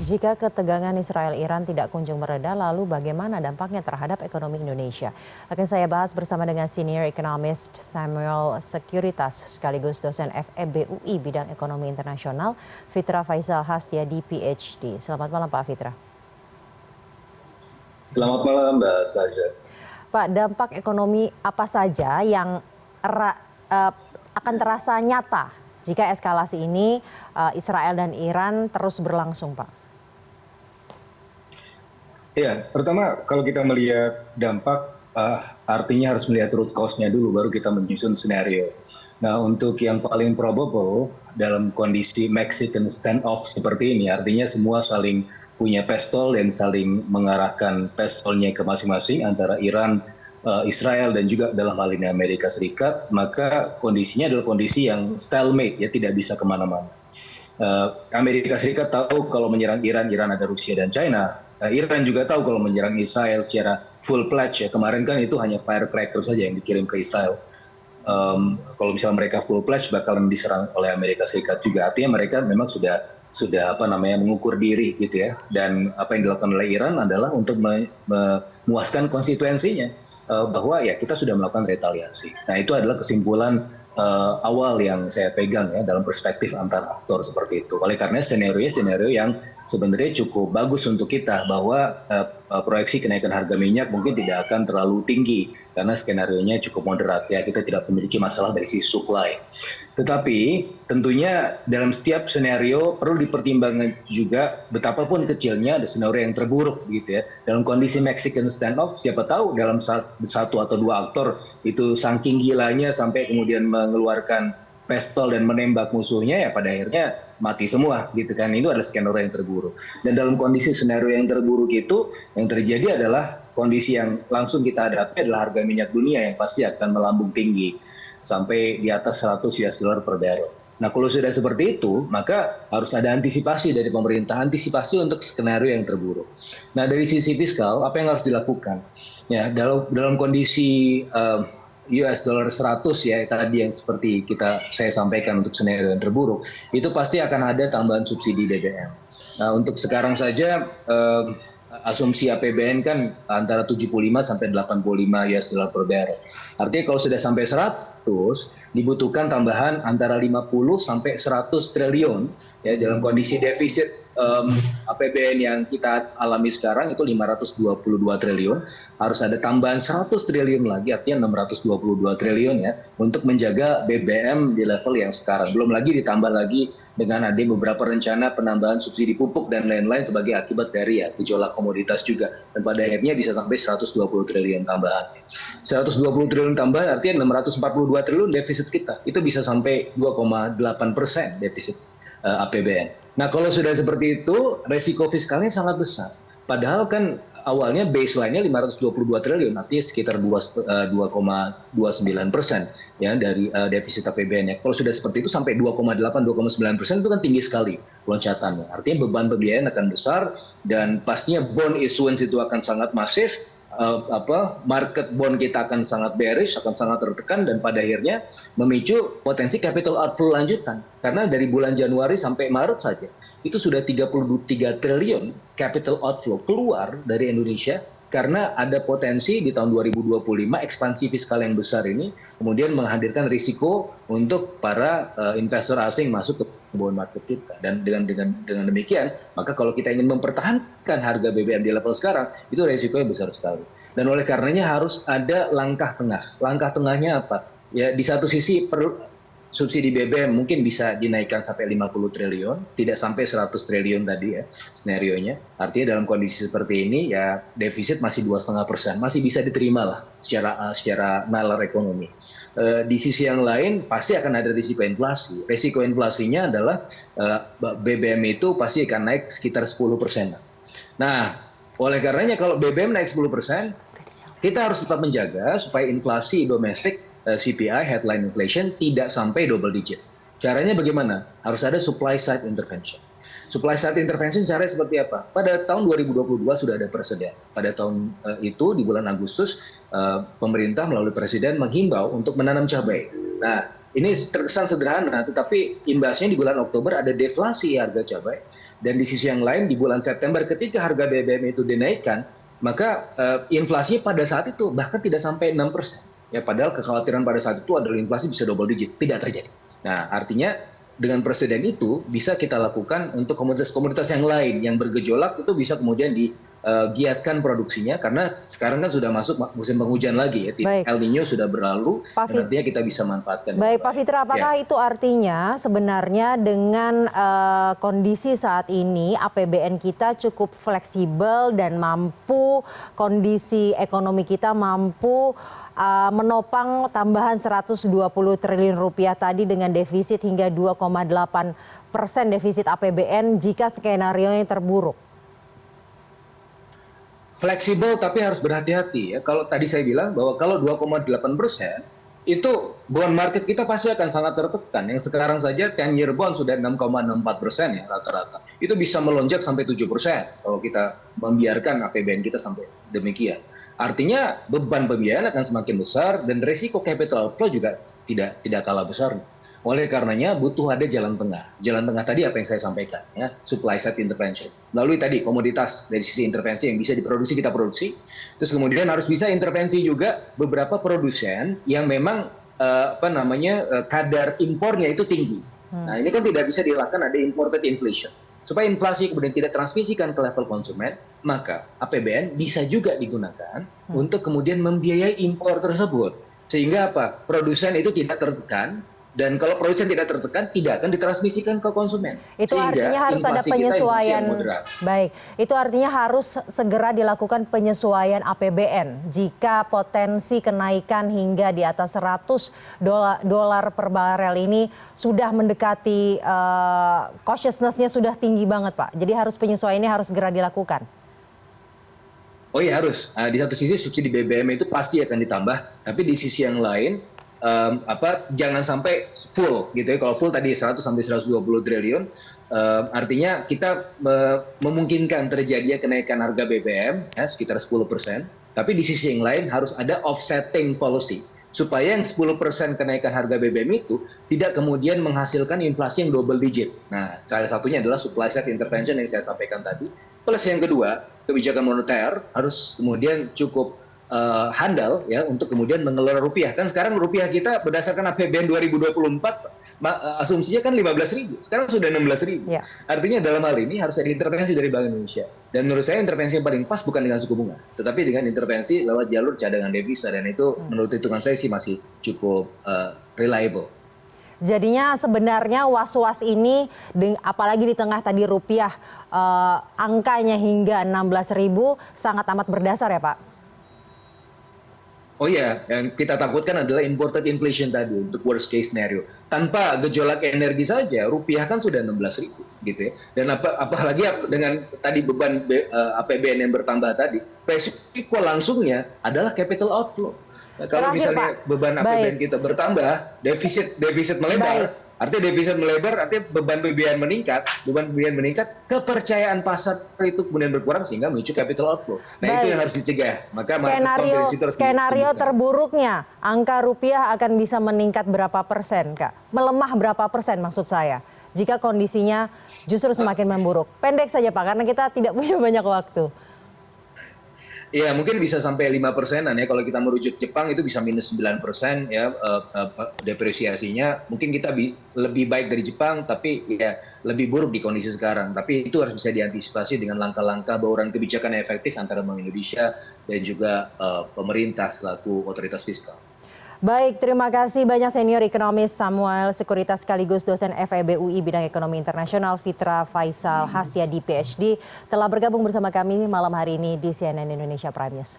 Jika ketegangan Israel-Iran tidak kunjung mereda, lalu bagaimana dampaknya terhadap ekonomi Indonesia? Akan saya bahas bersama dengan Senior Economist Samuel Sekuritas sekaligus dosen FEB UI bidang ekonomi internasional, Fitra Faisal Hastiadi PhD. Selamat malam Pak Fitra. Selamat malam Mbak Saja. Pak, dampak ekonomi apa saja yang akan terasa nyata jika eskalasi ini Israel dan Iran terus berlangsung, Pak? Ya, pertama kalau kita melihat dampak, artinya harus melihat root cause-nya dulu, baru kita menyusun skenario. Nah, untuk yang paling probable dalam kondisi Mexican standoff seperti ini, artinya semua saling punya pistol dan saling mengarahkan pistolnya ke masing-masing antara Iran, Israel dan juga dalam hal ini Amerika Serikat, maka kondisinya adalah kondisi yang stalemate, ya tidak bisa kemana-mana. Amerika Serikat tahu kalau menyerang Iran, Iran ada Rusia dan China. Iran juga tahu kalau menyerang Israel secara full pledge, ya kemarin kan itu hanya firecracker saja yang dikirim ke Israel. Kalau misalnya mereka full pledge bakalan diserang oleh Amerika Serikat juga, artinya mereka memang sudah mengukur diri gitu ya. Dan apa yang dilakukan oleh Iran adalah untuk memuaskan konstituensinya, bahwa ya kita sudah melakukan retaliasi. Nah, itu adalah kesimpulan awal yang saya pegang ya dalam perspektif antar aktor seperti itu. Oleh karena skenario yang sebenarnya cukup bagus untuk kita, bahwa proyeksi kenaikan harga minyak mungkin tidak akan terlalu tinggi karena skenarionya cukup moderat, ya kita tidak memiliki masalah dari sisi supply. Tetapi tentunya dalam setiap skenario perlu dipertimbangkan juga betapapun kecilnya ada skenario yang terburuk gitu ya. Dalam kondisi Mexican standoff, siapa tahu dalam satu atau dua aktor itu saking gilanya sampai kemudian mengeluarkan pistol dan menembak musuhnya, ya pada akhirnya mati semua gitu kan. Itu adalah skenario yang terburuk. Dan dalam kondisi skenario yang terburuk itu yang terjadi adalah kondisi yang langsung kita hadapi adalah harga minyak dunia yang pasti akan melambung tinggi sampai di atas 100 US dollar per barrel. Nah, kalau sudah seperti itu, maka harus ada antisipasi dari pemerintah, antisipasi untuk skenario yang terburuk. Nah, dari sisi fiskal, apa yang harus dilakukan? Ya, dalam kondisi US dollar 100 ya tadi yang seperti saya sampaikan untuk skenario yang terburuk, itu pasti akan ada tambahan subsidi BBM. Nah, untuk sekarang saja asumsi APBN kan antara 75 sampai 85 US dollar per barrel. Artinya kalau sudah sampai 100 dibutuhkan tambahan antara 50 sampai 100 triliun ya dalam kondisi defisit APBN yang kita alami sekarang itu 522 triliun, harus ada tambahan 100 triliun lagi, artinya 622 triliun ya, untuk menjaga BBM di level yang sekarang. Belum lagi ditambah lagi dengan ada beberapa rencana penambahan subsidi pupuk dan lain-lain sebagai akibat dari ya gejolak komoditas juga. Dan pada akhirnya bisa sampai 120 triliun tambahan. 120 triliun tambahan artinya 642 triliun defisit kita. Itu bisa sampai 2,8% defisit APBN. Nah, kalau sudah seperti itu, resiko fiskalnya sangat besar. Padahal kan awalnya baseline-nya 522 triliun, artinya sekitar 2,29% ya dari defisit APBN-nya. Kalau sudah seperti itu sampai 2,8-2,9% itu kan tinggi sekali loncatannya. Artinya beban pembiayaan akan besar dan pastinya bond issuance itu akan sangat masif. Market bond kita akan sangat bearish, akan sangat tertekan dan pada akhirnya memicu potensi capital outflow lanjutan. Karena dari bulan Januari sampai Maret saja itu sudah 33 triliun capital outflow keluar dari Indonesia karena ada potensi di tahun 2025 ekspansi fiskal yang besar ini kemudian menghadirkan risiko untuk para investor asing masuk ke bond market kita. Dan dengan demikian, maka kalau kita ingin mempertahankan harga BBM di level sekarang, itu risikonya besar sekali. Dan oleh karenanya harus ada langkah tengah. Langkah tengahnya apa? Ya, di satu sisi perlu subsidi BBM mungkin bisa dinaikkan sampai 50 triliun, tidak sampai 100 triliun tadi ya skenario-nya. Artinya dalam kondisi seperti ini ya defisit masih 2,5%, masih bisa diterima lah secara nalar ekonomi. Di sisi yang lain pasti akan ada risiko inflasi. Risiko inflasinya adalah BBM itu pasti akan naik sekitar 10%. Nah, oleh karenanya kalau BBM naik 10%, kita harus tetap menjaga supaya inflasi domestik CPI, headline inflation, tidak sampai double digit. Caranya bagaimana? Harus ada supply side intervention. Supply side intervention caranya seperti apa? Pada tahun 2022 sudah ada presiden. Pada tahun itu di bulan Agustus pemerintah melalui presiden menghimbau untuk menanam cabai. Nah, ini terkesan sederhana, tetapi imbasnya di bulan Oktober ada deflasi harga cabai Dan di sisi yang lain di bulan September ketika harga BBM itu dinaikkan, maka inflasi pada saat itu bahkan tidak sampai 6%. Ya, padahal kekhawatiran pada saat itu adalah inflasi bisa double digit, tidak terjadi. Nah, artinya dengan presiden itu bisa kita lakukan untuk komoditas-komoditas yang lain yang bergejolak itu bisa kemudian digiatkan produksinya karena sekarang kan sudah masuk musim penghujan lagi ya. Baik. El Nino sudah berlalu dan artinya kita bisa manfaatkan. Baik Pak Fitra, apakah itu artinya sebenarnya dengan kondisi saat ini APBN kita cukup fleksibel dan mampu, kondisi ekonomi kita mampu menopang tambahan 120 triliun rupiah tadi dengan defisit hingga 2,8% defisit APBN jika skenario yang terburuk? Fleksibel tapi harus berhati-hati ya. Kalau tadi saya bilang bahwa kalau 2,8% itu bond market kita pasti akan sangat tertekan. Yang sekarang saja 10-year bond sudah 6,64% ya rata-rata. Itu bisa melonjak sampai 7% kalau kita membiarkan APBN kita sampai demikian. Artinya beban pembiayaan akan semakin besar dan risiko capital outflow juga tidak kalah besar. Oleh karenanya butuh ada jalan tengah. Jalan tengah tadi apa yang saya sampaikan ya, supply side intervention. Melalui tadi komoditas dari sisi intervensi yang bisa diproduksi kita produksi. Terus kemudian harus bisa intervensi juga beberapa produsen yang memang kadar impornya itu tinggi. Nah, ini kan tidak bisa dilakukan ada imported inflation. Supaya inflasi kemudian tidak transmisikan ke level konsumen, maka APBN bisa juga digunakan untuk kemudian membiayai impor tersebut. Sehingga apa? Produsen itu tidak tertekan, dan kalau produsen tidak tertekan, tidak akan ditransmisikan ke konsumen. Itu artinya harus ada penyesuaian. Baik, itu artinya harus segera dilakukan penyesuaian APBN jika potensi kenaikan hingga di atas $100 per barel ini sudah mendekati cautiousness-nya sudah tinggi banget, Pak. Jadi harus penyesuaiannya harus segera dilakukan. Oh iya harus. Di satu sisi subsidi BBM itu pasti akan ditambah, tapi di sisi yang lain jangan sampai full gitu ya. Kalau full tadi 100 sampai 120 triliun, artinya kita memungkinkan terjadinya kenaikan harga BBM ya, sekitar 10%. Tapi di sisi yang lain harus ada offsetting policy supaya yang 10% kenaikan harga BBM itu tidak kemudian menghasilkan inflasi yang double digit. Nah, salah satunya adalah supply side intervention yang saya sampaikan tadi. Plus yang kedua, kebijakan moneter harus kemudian cukup handal ya untuk kemudian mengelola rupiah. Kan sekarang rupiah kita berdasarkan APBN 2024 asumsinya kan 15.000, sekarang sudah 16.000. Ya. Artinya dalam hal ini harus ada intervensi dari Bank Indonesia. Dan menurut saya intervensi yang paling pas bukan dengan suku bunga, tetapi dengan intervensi lewat jalur cadangan devisa, dan itu menurut hitungan saya sih masih cukup reliable. Jadinya sebenarnya was-was ini, apalagi di tengah tadi rupiah angkanya hingga 16.000 sangat amat berdasar ya Pak? Oh iya, yang kita takutkan adalah imported inflation tadi untuk worst case scenario. Tanpa gejolak energi saja, rupiah kan sudah 16.000 gitu ya. Dan apalagi dengan tadi beban APBN yang bertambah tadi, resiko langsungnya adalah capital outflow. Nah, kalau misalnya Pak, beban APBN kita bertambah, defisit melebar. Baik. Artinya defisit melebar, artinya beban pembiayaan meningkat, kepercayaan pasar itu kemudian berkurang sehingga memicu capital outflow. Nah, itu yang harus dicegah. Maka skenario terburuknya, angka rupiah akan bisa meningkat berapa persen, Kak? Melemah berapa persen maksud saya? Jika kondisinya justru semakin memburuk. Pendek saja Pak, karena kita tidak punya banyak waktu. Ya, mungkin bisa sampai 5%-an ya. Kalau kita merujuk Jepang itu bisa minus 9% ya depresiasinya. Mungkin kita lebih baik dari Jepang, tapi ya lebih buruk di kondisi sekarang. Tapi itu harus bisa diantisipasi dengan langkah-langkah bauran kebijakan yang efektif antara Bank Indonesia dan juga pemerintah selaku otoritas fiskal. Baik, terima kasih banyak senior ekonomis Samuel Sekuritas sekaligus dosen FEB UI bidang ekonomi internasional Fitra Faisal Hastiadi PhD telah bergabung bersama kami malam hari ini di CNN Indonesia Prime News.